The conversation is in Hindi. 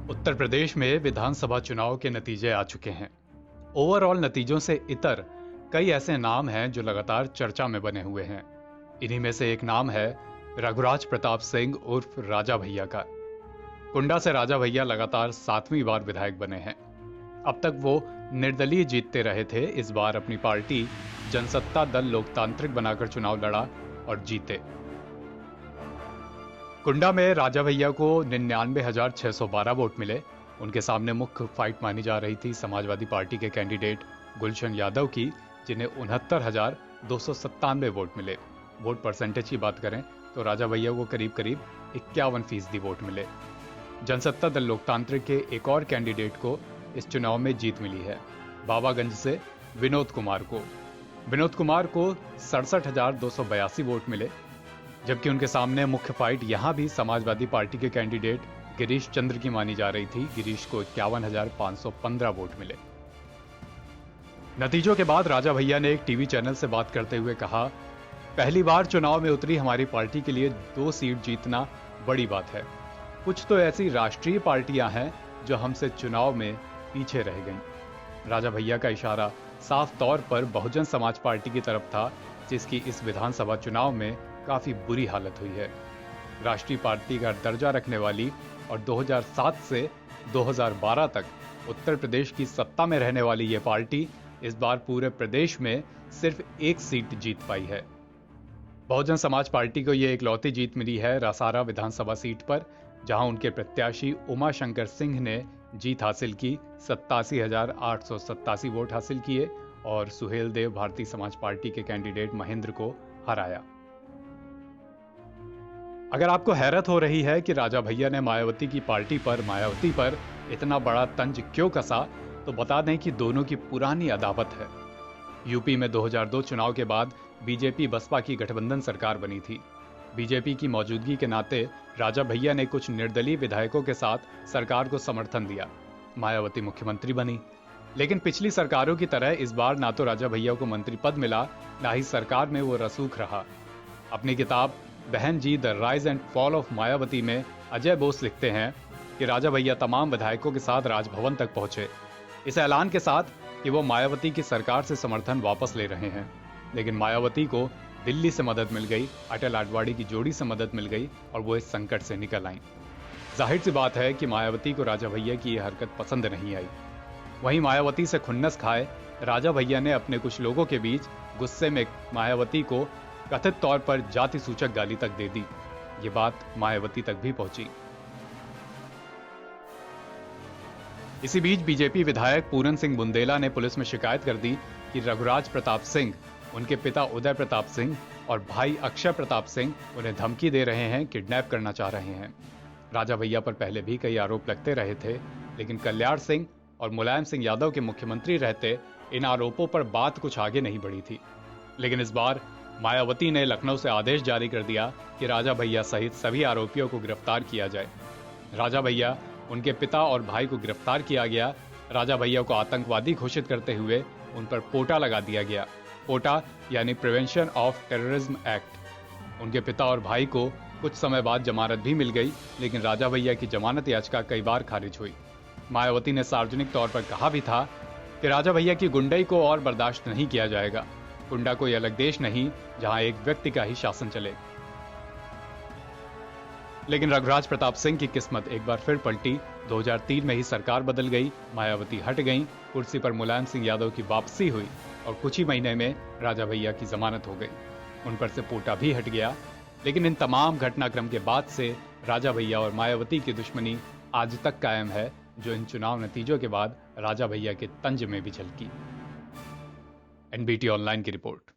उत्तर प्रदेश में विधानसभा चुनाव के नतीजे आ चुके हैं। ओवरऑल नतीजों से इतर कई ऐसे नाम हैं जो लगातार चर्चा में बने हुए हैं। इन्हीं में से एक नाम है रघुराज प्रताप सिंह उर्फ राजा भैया का। कुंडा से राजा भैया लगातार 7वीं बार विधायक बने हैं। अब तक वो निर्दलीय जीतते रहे थे। इस बार अपनी पार्टी जनसत्ता दल लोकतांत्रिक बनाकर चुनाव लड़ा और जीते। कुंडा में राजा भैया को 99,612 वोट मिले। उनके सामने मुख्य फाइट मानी जा रही थी समाजवादी पार्टी के कैंडिडेट गुलशन यादव की, जिन्हें 69,297 वोट मिले। वोट परसेंटेज की बात करें तो राजा भैया को करीब करीब 51% वोट मिले। जनसत्ता दल लोकतांत्रिक के एक और कैंडिडेट को इस चुनाव में जीत मिली है। बाबागंज से विनोद कुमार को 67,282 वोट मिले, जबकि उनके सामने मुख्य फाइट यहां भी समाजवादी पार्टी के कैंडिडेट गिरीश चंद्र की मानी जा रही थी। गिरीश को 51,515 वोट मिले। नतीजों के बाद राजा भैया ने एक टीवी चैनल से बात करते हुए कहा, पहली बार चुनाव में उतरी हमारी पार्टी के लिए 2 सीट जीतना बड़ी बात है। कुछ तो ऐसी राष्ट्रीय पार्टियां हैं जो हमसे चुनाव में पीछे रह गईं। राजा भैया का इशारा साफ तौर पर बहुजन समाज पार्टी की तरफ था, जिसकी इस विधानसभा चुनाव में काफी बुरी हालत हुई है। राष्ट्रीय पार्टी का दर्जा रखने वाली और 2007 से 2012 तक उत्तर प्रदेश की सत्ता में रहने वाली यह पार्टी इस बार पूरे प्रदेश में सिर्फ 1 सीट जीत पाई है। बहुजन समाज पार्टी को यह इकलौती जीत मिली है रासारा विधानसभा सीट पर, जहां उनके प्रत्याशी उमाशंकर सिंह ने जीत हासिल की। 87,887 वोट हासिल किए और सुहेल देव भारतीय समाज पार्टी के कैंडिडेट महेंद्र को हराया। अगर आपको हैरत हो रही है कि राजा भैया ने मायावती पर इतना बड़ा तंज क्यों कसा, तो बता दें कि दोनों की पुरानी अदावत है। यूपी में 2002 चुनाव के बाद बीजेपी बसपा की गठबंधन सरकार बनी थी। बीजेपी की मौजूदगी के नाते राजा भैया ने कुछ निर्दलीय विधायकों के साथ सरकार को समर्थन दिया। मायावती मुख्यमंत्री बनी, लेकिन पिछली सरकारों की तरह इस बार ना तो राजा भैया को मंत्री पद मिला, ना ही सरकार में वो रसूख रहा। अपनी किताब Behen ji the rise and fall of Mayawati में अजय बोस लिखते हैं कि राजा भैया तमाम विधायकों के साथ राजभवन तक पहुंचे, इस ऐलान के साथ कि वो मायावती की सरकार से समर्थन वापस ले रहे हैं। लेकिन मायावती को दिल्ली से मदद मिल गई, अटल आडवाणी की जोड़ी से मदद मिल गई और वो इस संकट से निकल आईं। जाहिर सी बात है कि मायावती को राजा भैया की यह हरकत पसंद नहीं आई। वहीं मायावती से खुन्नस खाए राजा भैया ने अपने कुछ लोगों के बीच गुस्से में मायावती को कथित तौर पर जाति सूचक गाली तक दे दी। ये बात मायावती तक भी पहुंची। इसी बीच बीजेपी विधायक पूरन सिंह बुंदेला ने पुलिस में शिकायत कर दी कि रघुराज प्रताप सिंह, उनके पिता उदय प्रताप सिंह और भाई अक्षय प्रताप सिंह उन्हें धमकी दे रहे हैं, किडनैप करना चाह रहे हैं। राजा भैया पर पहले भी कई आरोप लगते रहे थे, लेकिन कल्याण सिंह और मुलायम सिंह यादव के मुख्यमंत्री रहते इन आरोपों पर बात कुछ आगे नहीं बढ़ी थी। लेकिन इस बार मायावती ने लखनऊ से आदेश जारी कर दिया कि राजा भैया सहित सभी आरोपियों को गिरफ्तार किया जाए। राजा भैया, उनके पिता और भाई को गिरफ्तार किया गया। राजा भैया को आतंकवादी घोषित करते हुए उन पर पोटा लगा दिया गया। पोटा यानी प्रिवेंशन ऑफ टेररिज्म एक्ट। उनके पिता और भाई को कुछ समय बाद जमानत भी मिल गई, लेकिन राजा भैया की जमानत याचिका कई बार खारिज हुई। मायावती ने सार्वजनिक तौर पर कहा भी था कि राजा भैया की गुंडई को और बर्दाश्त नहीं किया जाएगा। कुंडा कोई अलग देश नहीं जहां एक व्यक्ति का ही शासन चले। लेकिन रघुराज प्रताप सिंह की किस्मत एक बार फिर पलटी। 2003 में ही सरकार बदल गई, मायावती हट गईं, कुर्सी पर मुलायम सिंह यादव की वापसी हुई और कुछ ही महीने में राजा भैया की जमानत हो गई। उन पर से पोटा भी हट गया। लेकिन इन तमाम घटनाक्रम के बाद से राजा भैया और मायावती की दुश्मनी आज तक कायम है, जो इन चुनाव नतीजों के बाद राजा भैया के तंज में भी झलकी। एनबीटी ऑनलाइन की रिपोर्ट।